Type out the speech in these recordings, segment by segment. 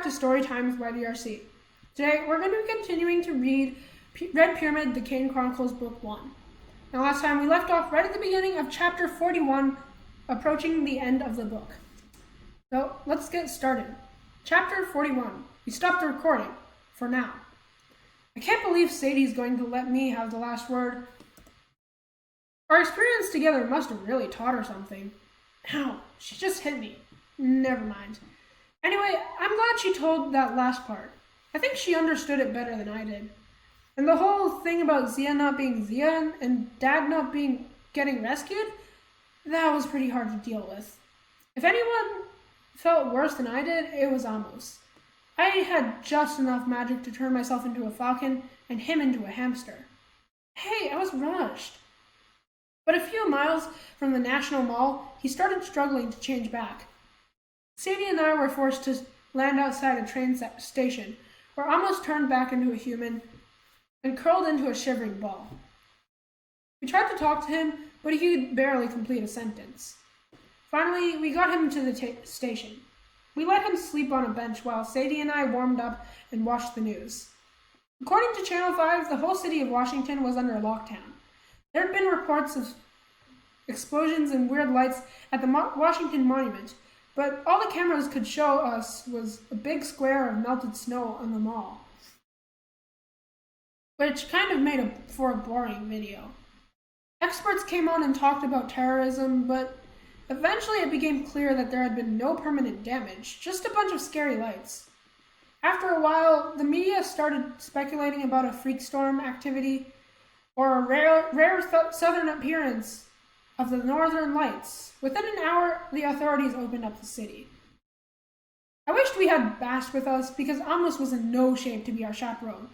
to Storytime with YDRC. Today, we're going to be continuing to read Red Pyramid, the Kane Chronicles, Book 1. Now, last time we left off right at the beginning of Chapter 41, approaching the end of the book. So, let's get started. Chapter 41. We stopped the recording, for now. I can't believe Sadie's going to let me have the last word. Our experience together must have really taught her something. Ow, she just hit me. Never mind. Anyway, I'm glad she told that last part. I think she understood it better than I did. And the whole thing about Zia not being Zia and Dad not getting rescued, that was pretty hard to deal with. If anyone felt worse than I did, it was Amos. I had just enough magic to turn myself into a falcon and him into a hamster. Hey, I was rushed. But a few miles from the National Mall, he started struggling to change back. Sadie and I were forced to land outside a train station, where Amos turned back into a human and curled into a shivering ball. We tried to talk to him, but he could barely complete a sentence. Finally, we got him to the station. We let him sleep on a bench while Sadie and I warmed up and watched the news. According to Channel 5, the whole city of Washington was under lockdown. There had been reports of explosions and weird lights at the Washington Monument, but all the cameras could show us was a big square of melted snow on the mall, which kind of made for a boring video. Experts came on and talked about terrorism, but eventually it became clear that there had been no permanent damage, just a bunch of scary lights. After a while, the media started speculating about a freak storm activity or a rare southern appearance of the northern lights. Within an hour, the authorities opened up the city. I wished we had Bast with us because Amos was in no shape to be our chaperone,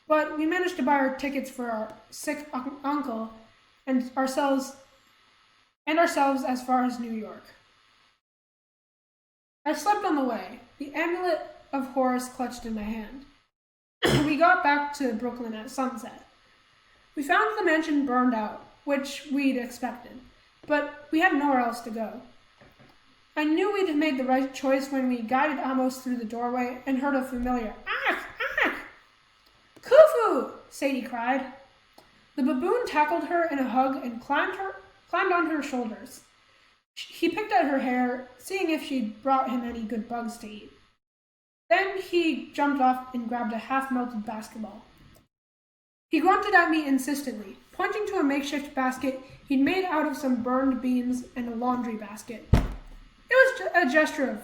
but we managed to buy our tickets for our sick uncle and ourselves as far as New York. I slept on the way, the amulet of Horus clutched in my hand. We got back to Brooklyn at sunset. We found the mansion burned out, which we'd expected, but we had nowhere else to go. I knew we'd made the right choice when we guided Amos through the doorway and heard a familiar "Ack! Ack!" "Khufu!" Sadie cried. The baboon tackled her in a hug and climbed on her shoulders. He picked at her hair, seeing if she'd brought him any good bugs to eat. Then he jumped off and grabbed a half-melted basketball. He grunted at me insistently, pointing to a makeshift basket he'd made out of some burned beans and a laundry basket. It was a gesture of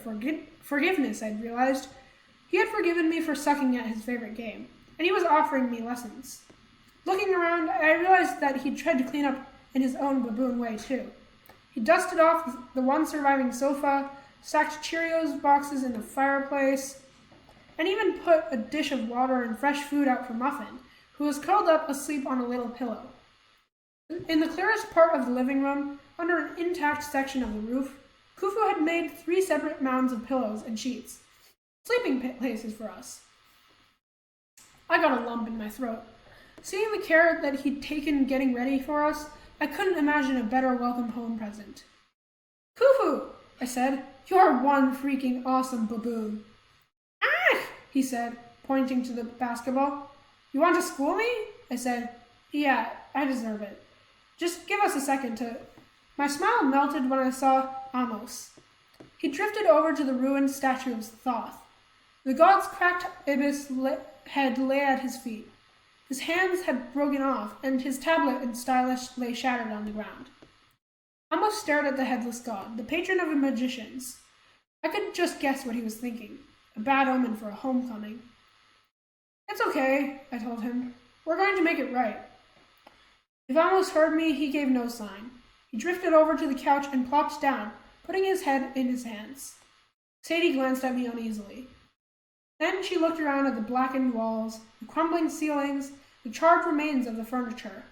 forgiveness, I'd realized. He had forgiven me for sucking at his favorite game, and he was offering me lessons. Looking around, I realized that he'd tried to clean up in his own baboon way, too. He dusted off the one surviving sofa, stacked Cheerios boxes in the fireplace, and even put a dish of water and fresh food out for Muffin, who was curled up asleep on a little pillow. In the clearest part of the living room, under an intact section of the roof, Khufu had made 3 separate mounds of pillows and sheets, sleeping places for us. I got a lump in my throat. Seeing the care that he'd taken getting ready for us, I couldn't imagine a better welcome home present. "Khufu," I said, "you're one freaking awesome baboon." "Ah!" he said, pointing to the basketball. "You want to school me?" I said. "Yeah, I deserve it. Just give us a second to..." My smile melted when I saw Amos. He drifted over to the ruined statue of Thoth. The god's cracked ibis head lay at his feet. His hands had broken off, and his tablet and stylus lay shattered on the ground. Amos stared at the headless god, the patron of magicians. I could just guess what he was thinking. A bad omen for a homecoming. "It's okay," I told him. "We're going to make it right." If Amos heard me, he gave no sign. He drifted over to the couch and plopped down, putting his head in his hands. Sadie glanced at me uneasily. Then she looked around at the blackened walls, the crumbling ceilings, the charred remains of the furniture.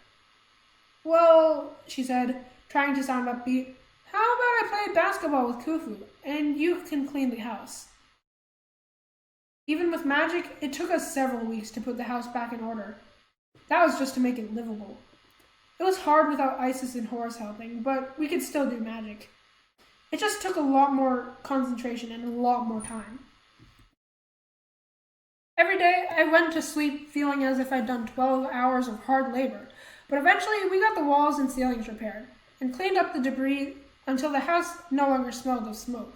"Well," she said, trying to sound upbeat, "how about I play basketball with Khufu, and you can clean the house?" Even with magic, it took us several weeks to put the house back in order. That was just to make it livable. It was hard without Isis and Horus helping, but we could still do magic. It just took a lot more concentration and a lot more time. Every day I went to sleep feeling as if I'd done 12 hours of hard labor, but eventually we got the walls and ceilings repaired and cleaned up the debris until the house no longer smelled of smoke.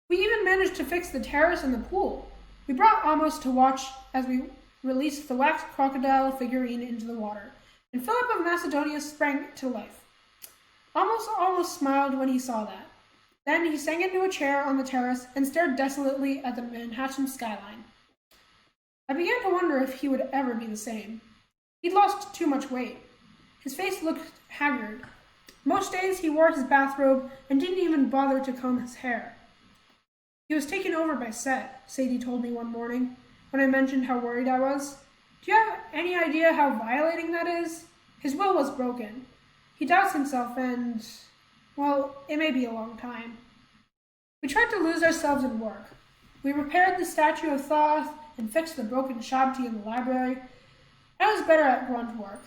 We even managed to fix the terrace and the pool. We brought Amos to watch as we released the wax crocodile figurine into the water, and Philip of Macedonia sprang to life. Amos almost smiled when he saw that. Then he sank into a chair on the terrace and stared desolately at the Manhattan skyline. I began to wonder if he would ever be the same. He'd lost too much weight. His face looked haggard. Most days he wore his bathrobe and didn't even bother to comb his hair. He was taken over by Set, Sadie told me one morning, when I mentioned how worried I was. Do you have any idea how violating that is? His will was broken. He doubts himself and, well, it may be a long time. We tried to lose ourselves in work. We repaired the statue of Thoth and fixed the broken shabti in the library. I was better at grunt work,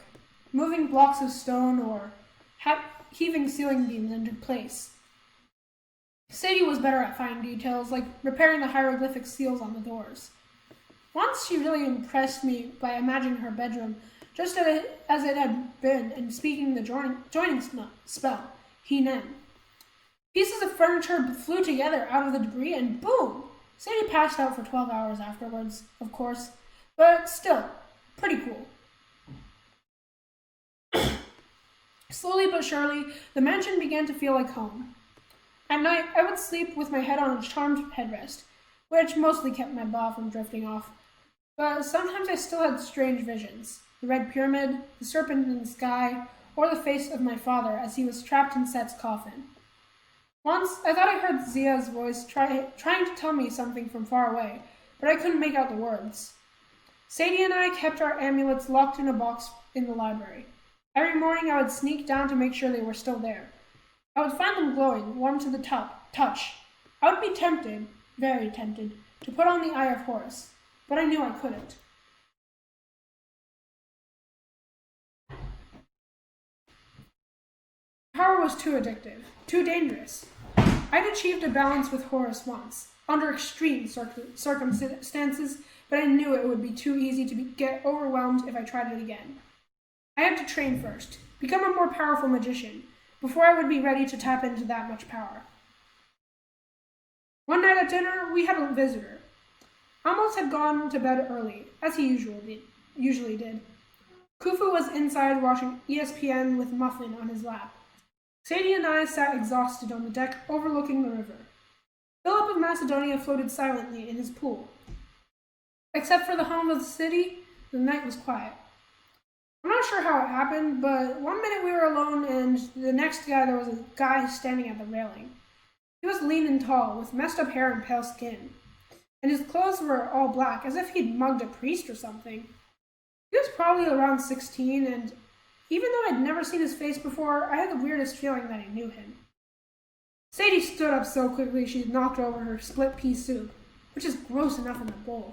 moving blocks of stone or heaving ceiling beams into place. Sadie was better at fine details, like repairing the hieroglyphic seals on the doors. Once she really impressed me by imagining her bedroom just as it had been and speaking the joining spell, He-Nem. Pieces of furniture flew together out of the debris and boom! Sadie passed out for 12 hours afterwards, of course, but still, pretty cool. Slowly but surely, the mansion began to feel like home. At night, I would sleep with my head on a charmed headrest, which mostly kept my ball from drifting off. But sometimes I still had strange visions. The red pyramid, the serpent in the sky, or the face of my father as he was trapped in Set's coffin. Once, I thought I heard Zia's voice trying to tell me something from far away, but I couldn't make out the words. Sadie and I kept our amulets locked in a box in the library. Every morning I would sneak down to make sure they were still there. I would find them glowing, warm to the touch. I would be tempted, very tempted, to put on the Eye of Horus, but I knew I couldn't. Power was too addictive, too dangerous. I'd achieved a balance with Horus once, under extreme circumstances, but I knew it would be too easy to get overwhelmed if I tried it again. I had to train first, become a more powerful magician, before I would be ready to tap into that much power. One night at dinner, we had a visitor. Amos had gone to bed early, as he usually did. Khufu was inside watching ESPN with Muffin on his lap. Sadie and I sat exhausted on the deck overlooking the river. Philip of Macedonia floated silently in his pool. Except for the home of the city, the night was quiet. I'm not sure how it happened, but one minute we were alone and the next there was a guy standing at the railing. He was lean and tall, with messed up hair and pale skin, and his clothes were all black, as if he'd mugged a priest or something. He was probably around 16, and even though I'd never seen his face before, I had the weirdest feeling that I knew him. Sadie stood up so quickly she knocked over her split pea soup, which is gross enough in the bowl.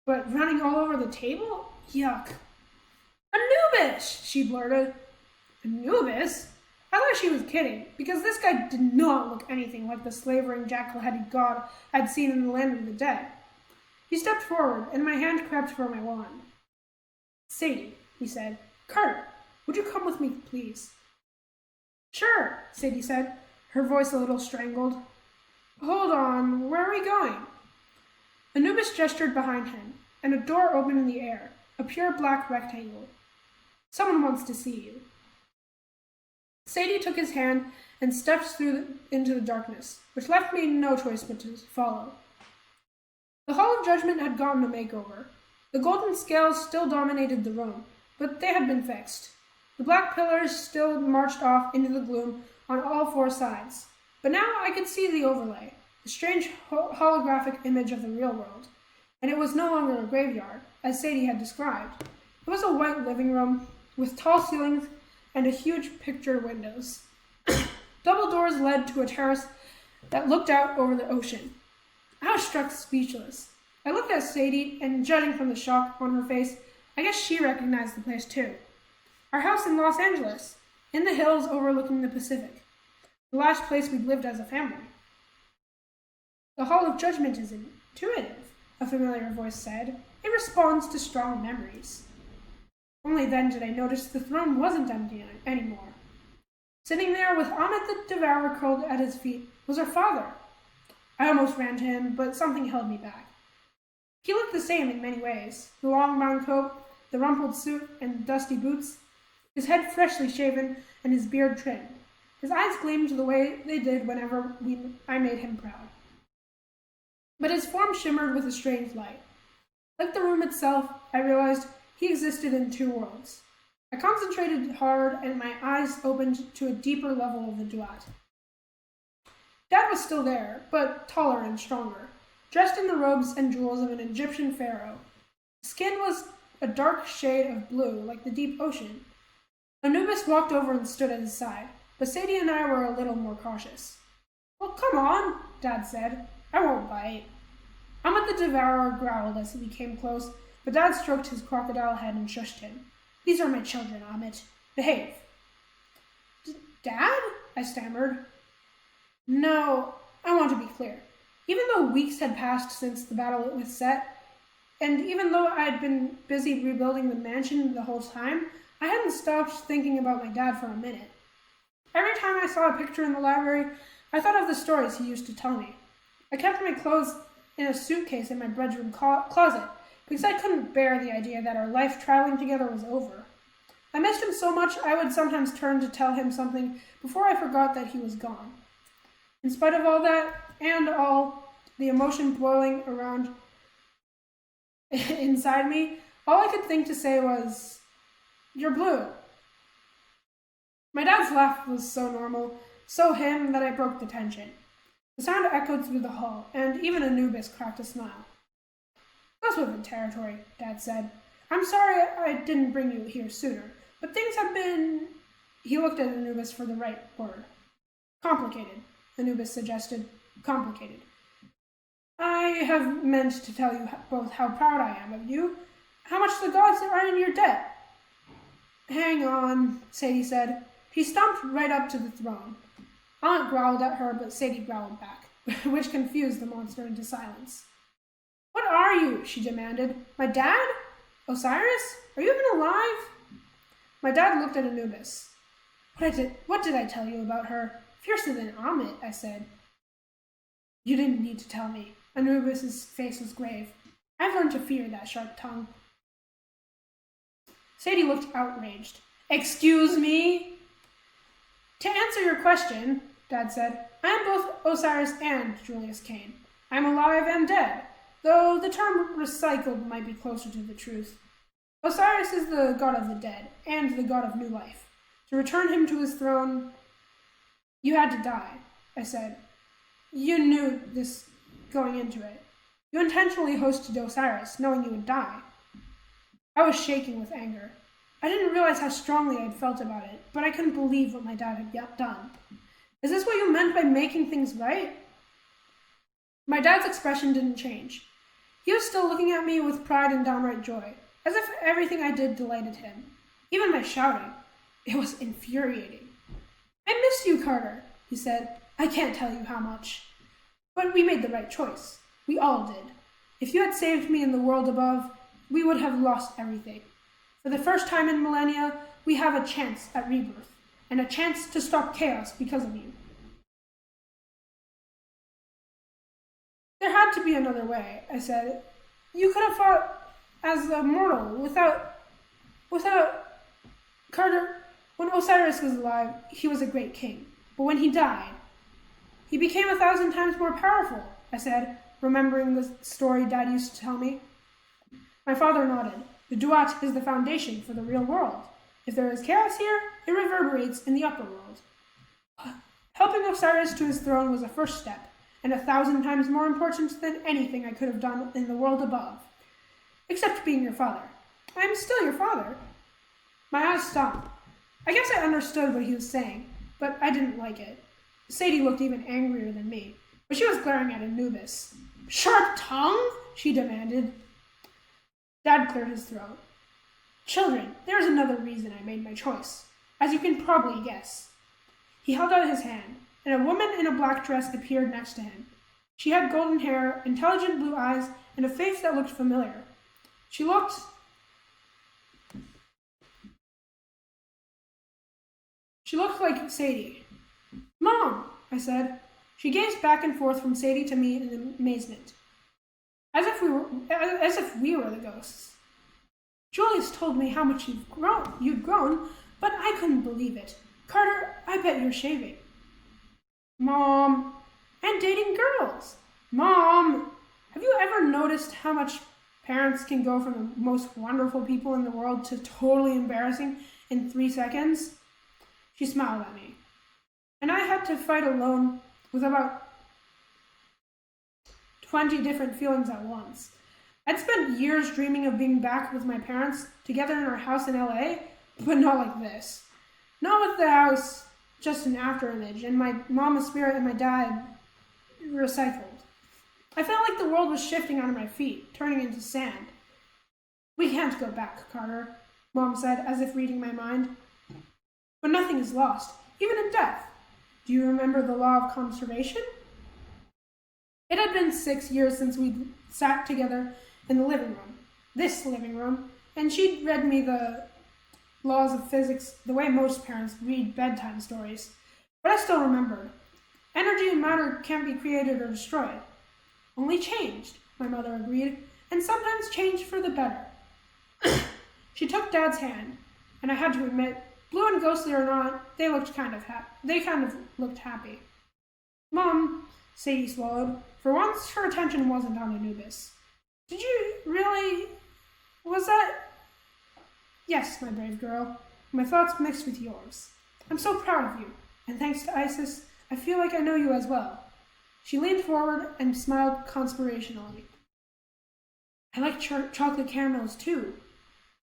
But running all over the table? Yuck. Anubis, she blurted. Anubis? I thought she was kidding, because this guy did not look anything like the slavering, jackal-headed god I'd seen in the land of the dead. He stepped forward, and my hand crept for my wand. Sadie, he said. Carter, would you come with me, please? Sure, Sadie said, her voice a little strangled. Hold on, where are we going? Anubis gestured behind him, and a door opened in the air, a pure black rectangle. Someone wants to see you. Sadie took his hand and stepped into the darkness, which left me no choice but to follow. The Hall of Judgement had gotten a makeover. The golden scales still dominated the room, but they had been fixed. The black pillars still marched off into the gloom on all four sides, but now I could see the overlay, the strange holographic image of the real world, and it was no longer a graveyard, as Sadie had described. It was a white living room with tall ceilings and a huge picture windows. Double doors led to a terrace that looked out over the ocean. I was struck speechless. I looked at Sadie, and judging from the shock on her face, I guess she recognized the place too. Our house in Los Angeles, in the hills overlooking the Pacific. The last place we'd lived as a family. The Hall of Judgement is intuitive, a familiar voice said. It responds to strong memories. Only then did I notice the throne wasn't empty anymore. Sitting there with Amit the Devourer curled at his feet was her father. I almost ran to him, but something held me back. He looked the same in many ways, the long brown coat, the rumpled suit, and dusty boots, his head freshly shaven and his beard trimmed. His eyes gleamed the way they did whenever I made him proud. But his form shimmered with a strange light. Like the room itself, I realized he existed in two worlds. I concentrated hard, and my eyes opened to a deeper level of the duat. Dad was still there, but taller and stronger, dressed in the robes and jewels of an Egyptian pharaoh. His skin was a dark shade of blue, like the deep ocean. Anubis walked over and stood at his side, but Sadie and I were a little more cautious. Well, come on, Dad said. I won't bite. Amit the Devourer growled as we came close, but Dad stroked his crocodile head and shushed him. These are my children, Amit. Behave. Dad? I stammered. No, I want to be clear. Even though weeks had passed since the battle with Set, and even though I had been busy rebuilding the mansion the whole time, I hadn't stopped thinking about my dad for a minute. Every time I saw a picture in the library, I thought of the stories he used to tell me. I kept my clothes in a suitcase in my bedroom closet because I couldn't bear the idea that our life traveling together was over. I missed him so much I would sometimes turn to tell him something before I forgot that he was gone. In spite of all that, and all the emotion boiling around inside me, all I could think to say was, "You're blue." My dad's laugh was so normal, so him, that I broke the tension. The sound echoed through the hall, and even Anubis cracked a smile. "That's within territory," Dad said. "I'm sorry I didn't bring you here sooner, but things have been..." He looked at Anubis for the right word. "Complicated," Anubis suggested. "Complicated. I have meant to tell you both how proud I am of you, how much the gods are in your debt." "Hang on," Sadie said. He stomped right up to the throne. Aunt growled at her, but Sadie growled back, which confused the monster into silence. "What are you?" she demanded. "My dad? Osiris? Are you even alive?" My dad looked at Anubis. What did I tell you about her? Fiercer than Amit," I said. "You didn't need to tell me." Anubis's face was grave. "I've learned to fear that sharp tongue." Sadie looked outraged. "Excuse me?" "To answer your question," Dad said, "I am both Osiris and Julius Kane. I am alive and dead, though the term recycled might be closer to the truth. Osiris is the god of the dead, and the god of new life. To return him to his throne, you had to die," I said. "You knew this going into it. You intentionally hosted Osiris, knowing you would die." I was shaking with anger. I didn't realize how strongly I'd felt about it, but I couldn't believe what my dad had done. "Is this what you meant by making things right?" My dad's expression didn't change. He was still looking at me with pride and downright joy, as if everything I did delighted him. Even my shouting. It was infuriating. "I miss you, Carter," he said. "I can't tell you how much. But we made the right choice. We all did. If you had saved me in the world above, we would have lost everything. For the first time in millennia, we have a chance at rebirth, and a chance to stop chaos because of you." "There had to be another way," I said. "You could have fought as a mortal without... Carter, when Osiris was alive, he was a great king. But when he died, he became 1,000 times more powerful," I said, remembering the story Dad used to tell me. My father nodded. "The duat is the foundation for the real world. If there is chaos here, it reverberates in the upper world." Helping Osiris to his throne was a first step, and 1,000 times more important than anything I could have done in the world above. Except being your father. I am still your father. My eyes stopped. I guess I understood what he was saying, but I didn't like it. Sadie looked even angrier than me, but she was glaring at Anubis. "Sharp tongue?" she demanded. Dad cleared his throat. "Children, there is another reason I made my choice, as you can probably guess." He held out his hand, and a woman in a black dress appeared next to him. She had golden hair, intelligent blue eyes, and a face that looked familiar. She looked like Sadie. "Mom," I said. She gazed back and forth from Sadie to me in amazement, as if we were the ghosts. "Julius told me how much you'd grown, but I couldn't believe it. Carter, I bet you're shaving." "Mom, and dating girls. Mom, have you ever noticed how much parents can go from the most wonderful people in the world to totally embarrassing in 3 seconds?" She smiled at me, and I had to fight alone with about 20 different feelings at once. I'd spent years dreaming of being back with my parents together in our house in LA, but not like this. Not with the house just an afterimage, and my mama's spirit and my dad recycled. I felt like the world was shifting under my feet, turning into sand. "We can't go back, Carter," Mom said, as if reading my mind. "But nothing is lost, even in death. Do you remember the law of conservation?" It had been 6 years since we'd sat together in the this living room, and she'd read me the laws of physics the way most parents read bedtime stories. But I still remembered. Energy and matter can't be created or destroyed. Only changed, my mother agreed, and sometimes changed for the better. She took Dad's hand, and I had to admit, blue and ghostly or not, they kind of looked happy. "Mom," Sadie swallowed. For once, her attention wasn't on Anubis. "Did you really? Was that?" "Yes, my brave girl. My thoughts mixed with yours. I'm so proud of you, and thanks to Isis, I feel like I know you as well." She leaned forward and smiled conspirationally. "I like chocolate caramels too,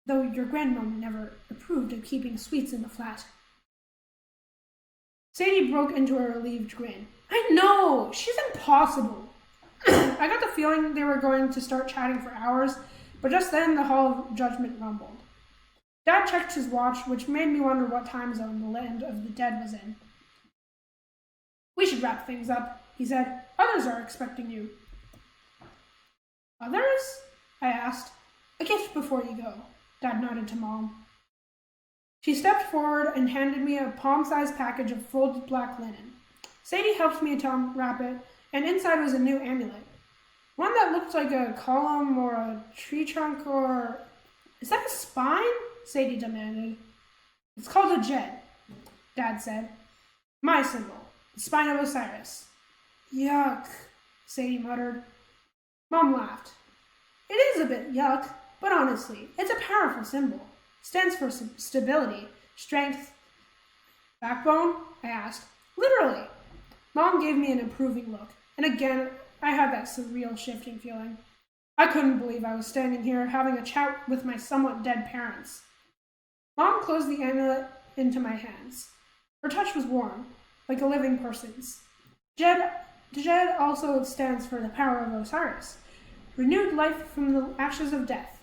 though your grandmom never approved of keeping sweets in the flat." Sadie broke into a relieved grin. "I know! She's impossible!" I got the feeling they were going to start chatting for hours, but just then the Hall of Judgement rumbled. Dad checked his watch, which made me wonder what time zone the land of the dead was in. "We should wrap things up," he said. "Others are expecting you." "Others?" I asked. "A gift before you go," Dad nodded to Mom. She stepped forward and handed me a palm-sized package of folded black linen. Sadie helped me to unwrap it, and inside was a new amulet. One that looked like a column or a tree trunk or... "Is that a spine?" Sadie demanded. "It's called a Jed," Dad said. "My symbol, the spine of Osiris." "Yuck," Sadie muttered. Mom laughed. "It is a bit yuck, but honestly, it's a powerful symbol. Stands for stability, strength." "Backbone?" I asked. "Literally." Mom gave me an approving look, and again, I had that surreal shifting feeling. I couldn't believe I was standing here having a chat with my somewhat dead parents. Mom closed the amulet into my hands. Her touch was warm, like a living person's. Jed also stands for the power of Osiris, renewed life from the ashes of death.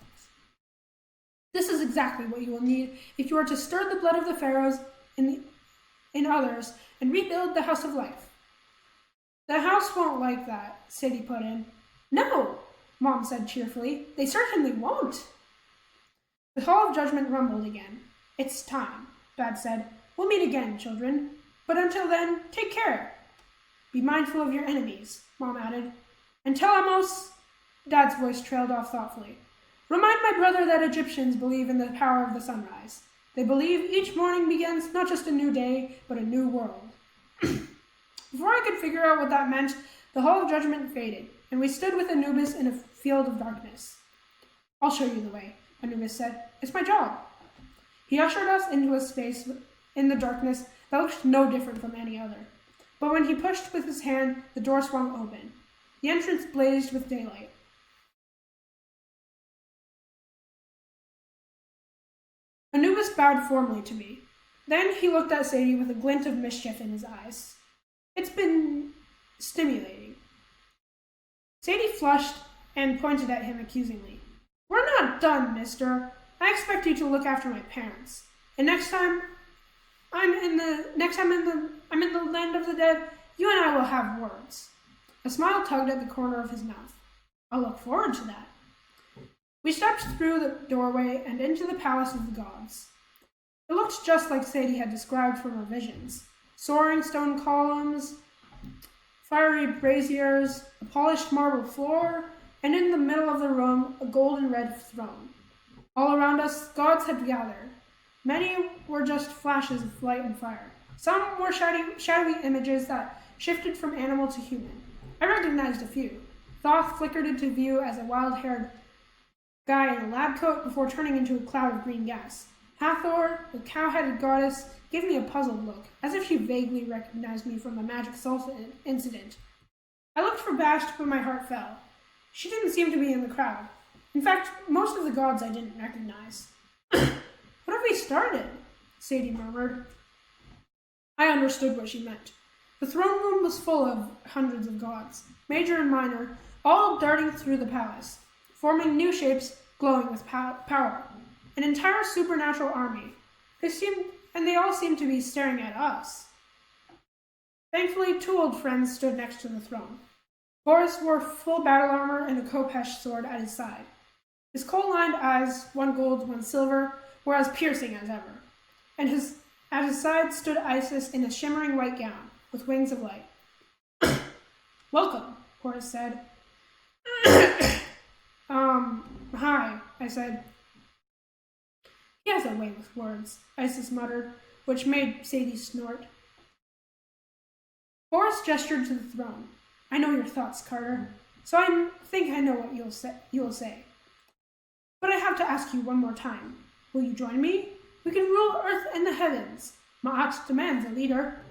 This is exactly what you will need if you are to stir the blood of the pharaohs in others and rebuild the house of life. "The house won't like that," Sadie put in. "No," Mom said cheerfully. "They certainly won't." The Hall of Judgement rumbled again. "It's time," Dad said. "We'll meet again, children. But until then, take care. Be mindful of your enemies," Mom added. "And tell Amos," Dad's voice trailed off thoughtfully. "Remind my brother that Egyptians believe in the power of the sunrise. They believe each morning begins not just a new day, but a new world." Before I could figure out what that meant, the Hall of Judgement faded, and we stood with Anubis in a field of darkness. "I'll show you the way," Anubis said. "It's my job." He ushered us into a space in the darkness that looked no different from any other. But when he pushed with his hand, the door swung open. The entrance blazed with daylight. Anubis bowed formally to me. Then he looked at Sadie with a glint of mischief in his eyes. "It's been stimulating." Sadie flushed and pointed at him accusingly. "We're not done, mister. I expect you to look after my parents. And next time I'm in the land of the dead, you and I will have words." A smile tugged at the corner of his mouth. I'll look forward to that. We stepped through the doorway and into the palace of the gods. It looked just like Sadie had described from her visions. Soaring stone columns, fiery braziers, a polished marble floor, and in the middle of the room, a golden red throne. All around us, gods had gathered. Many were just flashes of light and fire. Some were shadowy images that shifted from animal to human. I recognized a few. Thoth flickered into view as a wild-haired guy in a lab coat before turning into a cloud of green gas. Hathor, the cow-headed goddess, gave me a puzzled look, as if she vaguely recognized me from a magic salsa incident. I looked for Basht, but my heart fell. She didn't seem to be in the crowd. In fact, most of the gods I didn't recognize. What have we started? Sadie murmured. I understood what she meant. The throne room was full of hundreds of gods, major and minor, all darting through the palace, forming new shapes glowing with power. An entire supernatural army. They all seemed to be staring at us. Thankfully, two old friends stood next to the throne. Horus wore full battle armor and a Kopesh sword at his side. His coal-lined eyes, one gold, one silver, were as piercing as ever. And at his side stood Isis in a shimmering white gown, with wings of light. Welcome, Horus said. Hi, I said. He has a way with words, Isis muttered, which made Sadie snort. Horus gestured to the throne. I know your thoughts, Carter, so I think I know what you'll say. But I have to ask you one more time. Will you join me? We can rule Earth and the heavens. Ma'at demands a leader.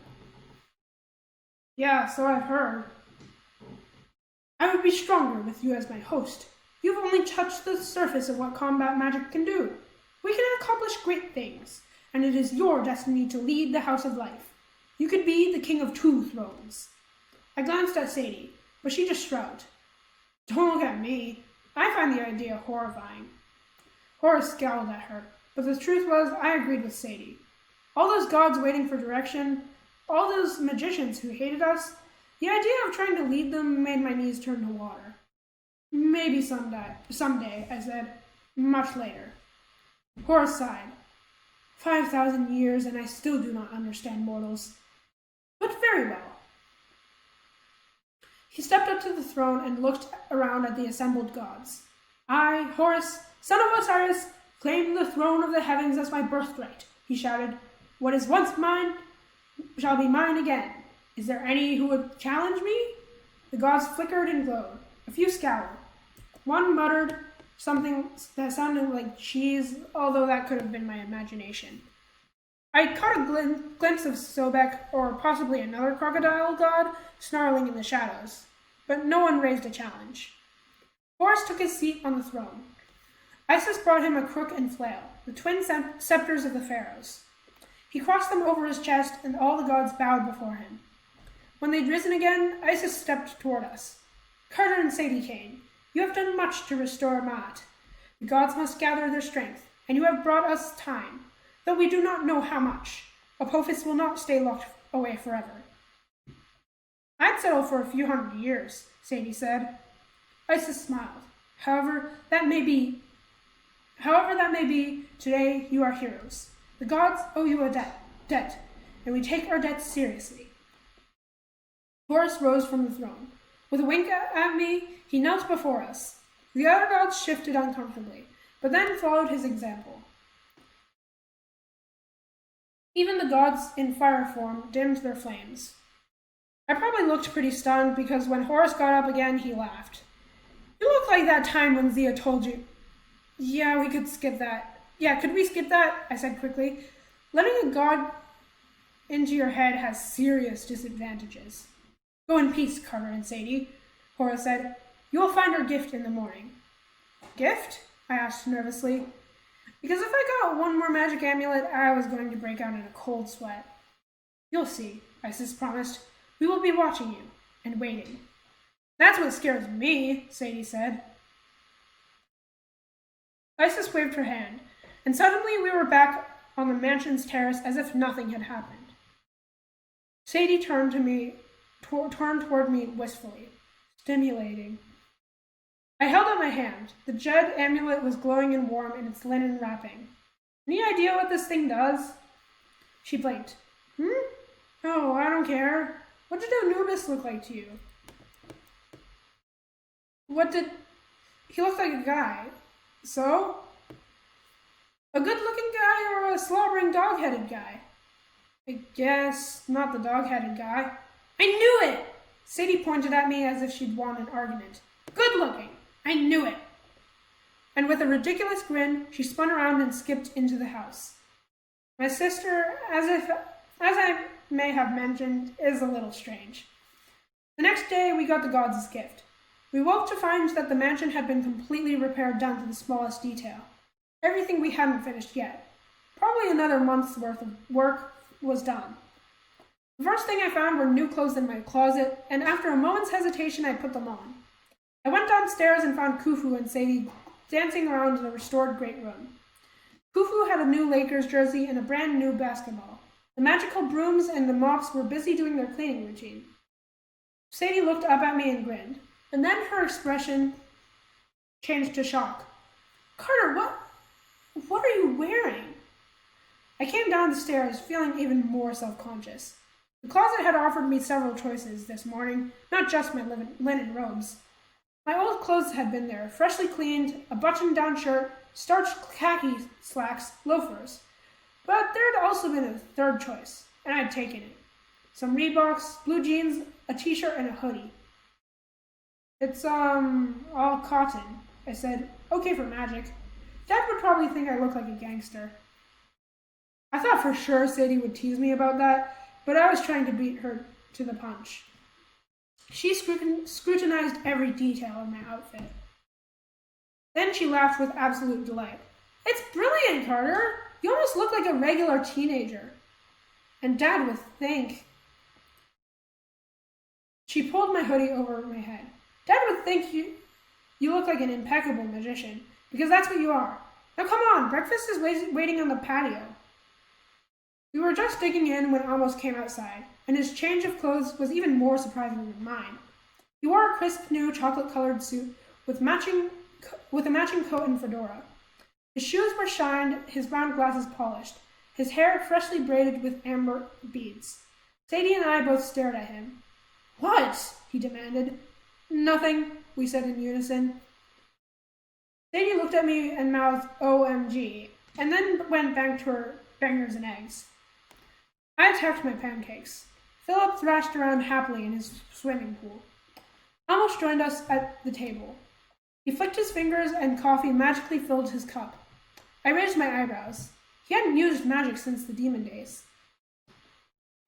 Yeah, so I've heard. I would be stronger with you as my host. You've only touched the surface of what combat magic can do. We can accomplish great things, and it is your destiny to lead the House of Life. You could be the king of two thrones. I glanced at Sadie, but she just shrugged. Don't look at me. I find the idea horrifying. Horus scowled at her, but the truth was I agreed with Sadie. All those gods waiting for direction, all those magicians who hated us, the idea of trying to lead them made my knees turn to water. Maybe someday, I said, much later. Horus sighed. 5,000 years and I still do not understand mortals. But very well. He stepped up to the throne and looked around at the assembled gods. I, Horus, son of Osiris, claim the throne of the heavens as my birthright, he shouted. What is once mine shall be mine again. Is there any who would challenge me? The gods flickered and glowed. A few scowled. One muttered something that sounded like cheese, although that could have been my imagination. I caught a glimpse of Sobek, or possibly another crocodile god, snarling in the shadows, but no one raised a challenge. Horus took his seat on the throne. Isis brought him a crook and flail, the twin scepters of the pharaohs. He crossed them over his chest, and all the gods bowed before him. When they'd risen again, Isis stepped toward us. Carter and Sadie Kane, you have done much to restore Ma'at. The gods must gather their strength, and you have brought us time, though we do not know how much. Apophis will not stay locked away forever. I'd settle for a few hundred years, Sadie said. Isis smiled. However that may be, today you are heroes. The gods owe you a debt, and we take our debts seriously. Horus rose from the throne. With a wink at me, he knelt before us. The other gods shifted uncomfortably, but then followed his example. Even the gods in fire form dimmed their flames. I probably looked pretty stunned because when Horus got up again, he laughed. You look like that time when Zia told you. Yeah, we could skip that. Yeah, could we skip that? I said quickly. Letting a god into your head has serious disadvantages. Go in peace, Carter and Sadie, Horus said. You will find our gift in the morning. Gift? I asked nervously. Because if I got one more magic amulet, I was going to break out in a cold sweat. You'll see, Isis promised. We will be watching you, and waiting. That's what scares me, Sadie said. Isis waved her hand, and suddenly we were back on the mansion's terrace as if nothing had happened. Sadie turned toward me wistfully. stimulating. I held out my hand. The jed amulet was glowing and warm in its linen wrapping. Any idea what this thing does? She blinked. Oh, I don't care. What did Anubis look like to you? He looked like a guy. So? A good-looking guy or a slobbering dog-headed guy? I guess not the dog-headed guy. I knew it! Sadie pointed at me as if she'd won an argument. Good-looking. I knew it. And with a ridiculous grin, she spun around and skipped into the house. My sister, as I may have mentioned, is a little strange. The next day, we got the gods' gift. We woke to find that the mansion had been completely repaired down to the smallest detail. Everything we hadn't finished yet. Probably another month's worth of work was done. The first thing I found were new clothes in my closet, and after a moment's hesitation, I put them on. I went downstairs and found Khufu and Sadie dancing around in a restored great room. Khufu had a new Lakers jersey and a brand new basketball. The magical brooms and the mops were busy doing their cleaning routine. Sadie looked up at me and grinned, and then her expression changed to shock. Carter, what are you wearing? I came down the stairs, feeling even more self-conscious. The closet had offered me several choices this morning, not just my linen robes. My old clothes had been there, freshly cleaned, a button-down shirt, starched khaki slacks, loafers. But there had also been a third choice, and I had taken it. Some Reeboks, blue jeans, a t-shirt, and a hoodie. It's, all cotton, I said. Okay for magic. Dad would probably think I look like a gangster. I thought for sure Sadie would tease me about that, but I was trying to beat her to the punch. She scrutinized every detail of my outfit. Then she laughed with absolute delight. It's brilliant, Carter! You almost look like a regular teenager. And Dad would think. She pulled my hoodie over my head. Dad would think you look like an impeccable magician, because that's what you are. Now come on, breakfast is waiting on the patio. We were just digging in when Amos came outside, and his change of clothes was even more surprising than mine. He wore a crisp new chocolate-colored suit with a matching coat and fedora. His shoes were shined, his round glasses polished, his hair freshly braided with amber beads. Sadie and I both stared at him. What? He demanded. Nothing, we said in unison. Sadie looked at me and mouthed, OMG, and then went back to her bangers and eggs. I attacked my pancakes. Philip thrashed around happily in his swimming pool. Amos joined us at the table. He flicked his fingers and coffee magically filled his cup. I raised my eyebrows. He hadn't used magic since the demon days.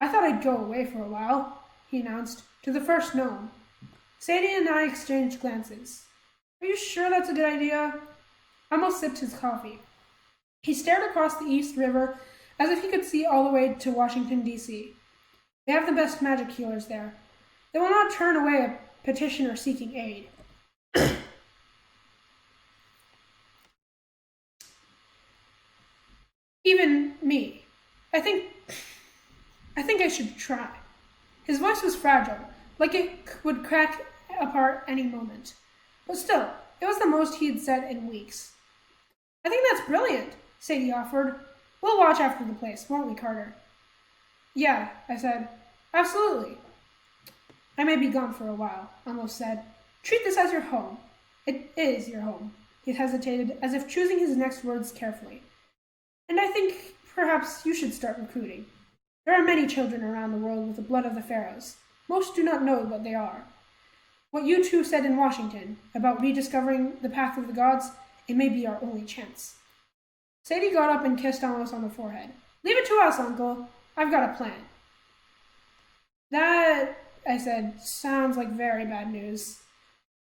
I thought I'd go away for a while, he announced, to the first gnome. Sadie and I exchanged glances. Are you sure that's a good idea? Amos sipped his coffee. He stared across the East River as if he could see all the way to Washington, D.C. They have the best magic healers there. They will not turn away a petitioner seeking aid. Even me. I think I should try. His voice was fragile, like it would crack apart any moment. But still, it was the most he'd said in weeks. I think that's brilliant, Sadie offered. We'll watch after the place, won't we, Carter? Yeah, I said. Absolutely. I may be gone for a while, Amos said. Treat this as your home. It is your home. He hesitated, as if choosing his next words carefully. And I think perhaps you should start recruiting. There are many children around the world with the blood of the pharaohs. Most do not know what they are. What you two said in Washington about rediscovering the path of the gods, it may be our only chance. Sadie got up and kissed Amos on the forehead. Leave it to us, Uncle. I've got a plan. That, I said, sounds like very bad news.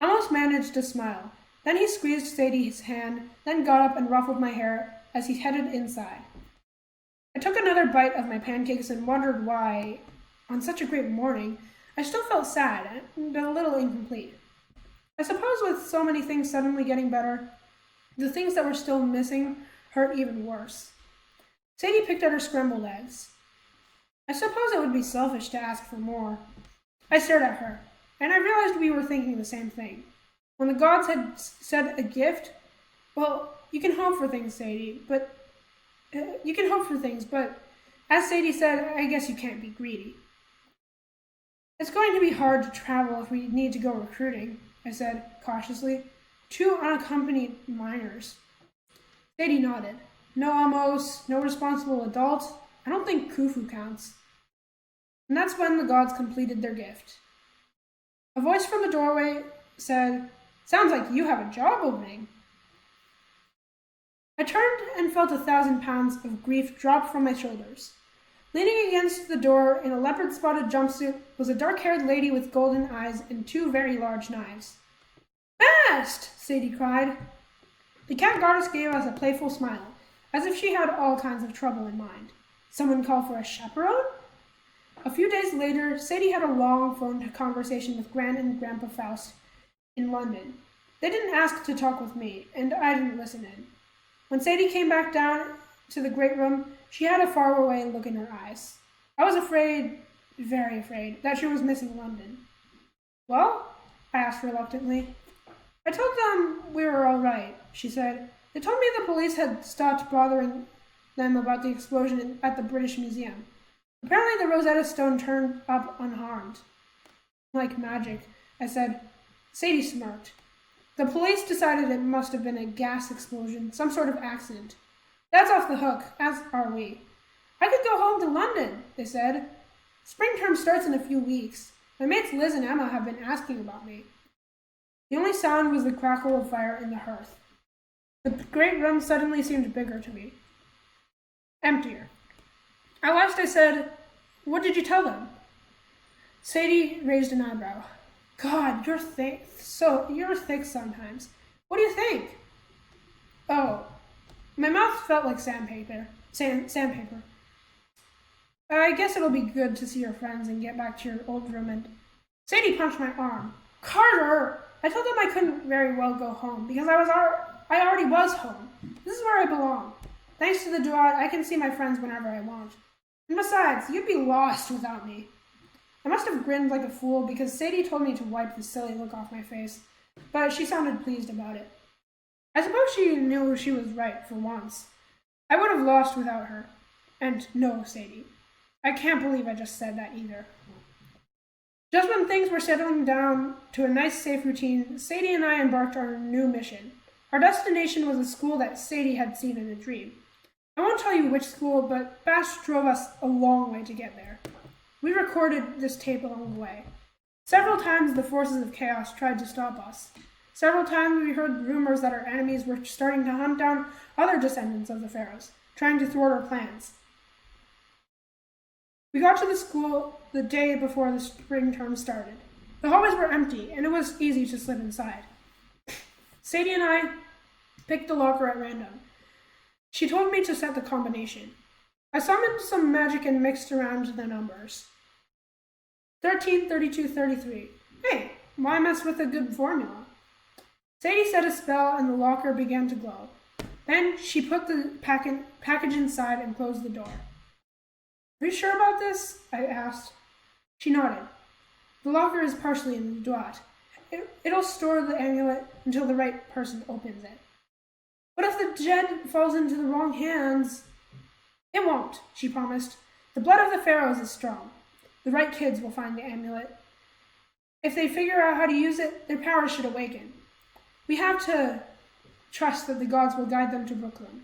Amos managed to smile. Then he squeezed Sadie's hand, then got up and ruffled my hair as he headed inside. I took another bite of my pancakes and wondered why, on such a great morning, I still felt sad and a little incomplete. I suppose with so many things suddenly getting better, the things that were still missing hurt even worse. Sadie picked at her scrambled eggs. I suppose it would be selfish to ask for more. I stared at her. and I realized we were thinking the same thing. When the gods had said a gift, well, you can hope for things, Sadie, but as Sadie said, I guess you can't be greedy. It's going to be hard to travel if we need to go recruiting, I said, cautiously. 2 unaccompanied minors. Sadie nodded. No Amos, no responsible adult. I don't think Khufu counts. And that's when the gods completed their gift. A voice from the doorway said, "Sounds like you have a job opening." I turned and felt 1,000 pounds of grief drop from my shoulders. Leaning against the door in a leopard-spotted jumpsuit was a dark-haired lady with golden eyes and 2 very large knives. "Bast!" Sadie cried. The cat goddess gave us a playful smile, as if she had all kinds of trouble in mind. Someone call for a chaperone? A few days later, Sadie had a long phone conversation with Gran and Grandpa Faust in London. They didn't ask to talk with me, and I didn't listen in. When Sadie came back down to the great room, she had a faraway look in her eyes. I was afraid, very afraid, that she was missing London. "Well?" I asked reluctantly. "I told them we were all right," she said. "They told me the police had stopped bothering them about the explosion at the British Museum. Apparently the Rosetta Stone turned up unharmed." "Like magic," I said. Sadie smirked. "The police decided it must have been a gas explosion, some sort of accident. That's off the hook, as are we. I could go home to London," they said. "Spring term starts in a few weeks. My mates Liz and Emma have been asking about me." The only sound was the crackle of fire in the hearth. The great room suddenly seemed bigger to me. Emptier. At last I said, "What did you tell them?" Sadie raised an eyebrow. "God, you're thick sometimes. What do you think?" "Oh." My mouth felt like sandpaper. "I guess it'll be good to see your friends and get back to your old room and—" Sadie punched my arm. "Carter!" I told them I couldn't very well go home because I already was home. This is where I belong. Thanks to the duat, I can see my friends whenever I want. And besides, you'd be lost without me. I must have grinned like a fool because Sadie told me to wipe the silly look off my face, but she sounded pleased about it. I suppose she knew she was right for once. I would have lost without her. And no, Sadie. I can't believe I just said that either. Just when things were settling down to a nice, safe routine, Sadie and I embarked on a new mission. Our destination was a school that Sadie had seen in a dream. I won't tell you which school, but Bash drove us a long way to get there. We recorded this tape along the way. Several times the forces of chaos tried to stop us. Several times we heard rumors that our enemies were starting to hunt down other descendants of the pharaohs, trying to thwart our plans. We got to the school the day before the spring term started. The hallways were empty, and it was easy to slip inside. Sadie and I picked a locker at random. She told me to set the combination. I summoned some magic and mixed around the numbers. 13, 32, 33. Hey, why mess with a good formula? Sadie said a spell and the locker began to glow. Then she put the package inside and closed the door. Are you sure about this? I asked. She nodded. The locker is partially in the duat. It'll store the amulet until the right person opens it. But if the gem falls into the wrong hands... It won't, she promised. The blood of the pharaohs is strong. The right kids will find the amulet. If they figure out how to use it, their powers should awaken. We have to trust that the gods will guide them to Brooklyn.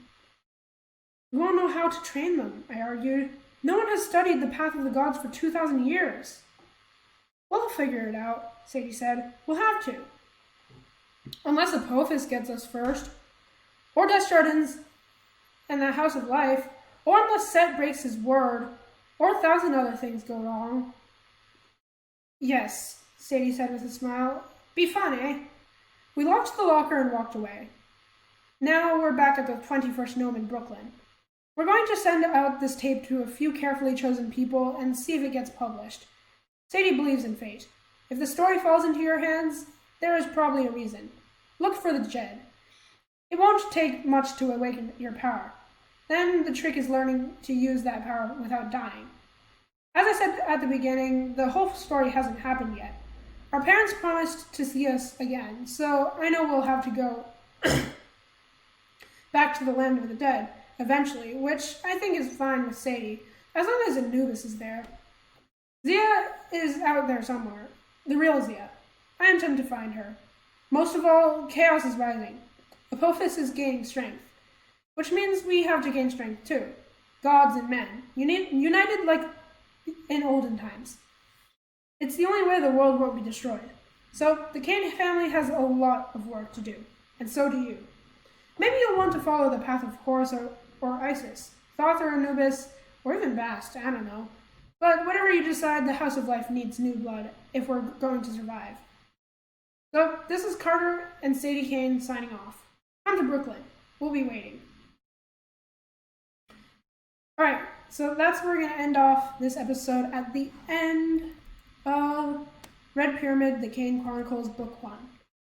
We won't know how to train them, I argued. No one has studied the path of the gods for 2,000 years. We'll figure it out, Sadie said. We'll have to. Unless Apophis gets us first. Or Desjardins and the House of Life. Or unless Set breaks his word. Or 1,000 other things go wrong. Yes, Sadie said with a smile. Be fun, eh? We locked the locker and walked away. Now we're back at the 21st Gnome in Brooklyn. We're going to send out this tape to a few carefully chosen people and see if it gets published. Sadie believes in fate. If the story falls into your hands, there is probably a reason. Look for the Jed. It won't take much to awaken your power. Then the trick is learning to use that power without dying. As I said at the beginning, the whole story hasn't happened yet. Our parents promised to see us again, so I know we'll have to go back to the land of the dead eventually, which I think is fine with Sadie, as long as Anubis is there. Zia is out there somewhere. The real Zia. I intend to find her. Most of all, chaos is rising. Apophis is gaining strength, which means we have to gain strength too. Gods and men, united like in olden times. It's the only way the world won't be destroyed. So, the Kane family has a lot of work to do, and so do you. Maybe you'll want to follow the path of Horus or Isis, Thoth or Anubis, or even Bast, I don't know. But whatever you decide, the House of Life needs new blood if we're going to survive. So, this is Carter and Sadie Kane signing off. Come to Brooklyn. We'll be waiting. Alright, so that's where we're going to end off this episode at the end of Red Pyramid, the Kane Chronicles, Book 1.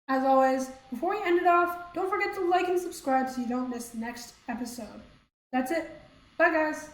As always, before we end it off, don't forget to like and subscribe so you don't miss the next episode. That's it. Bye, guys.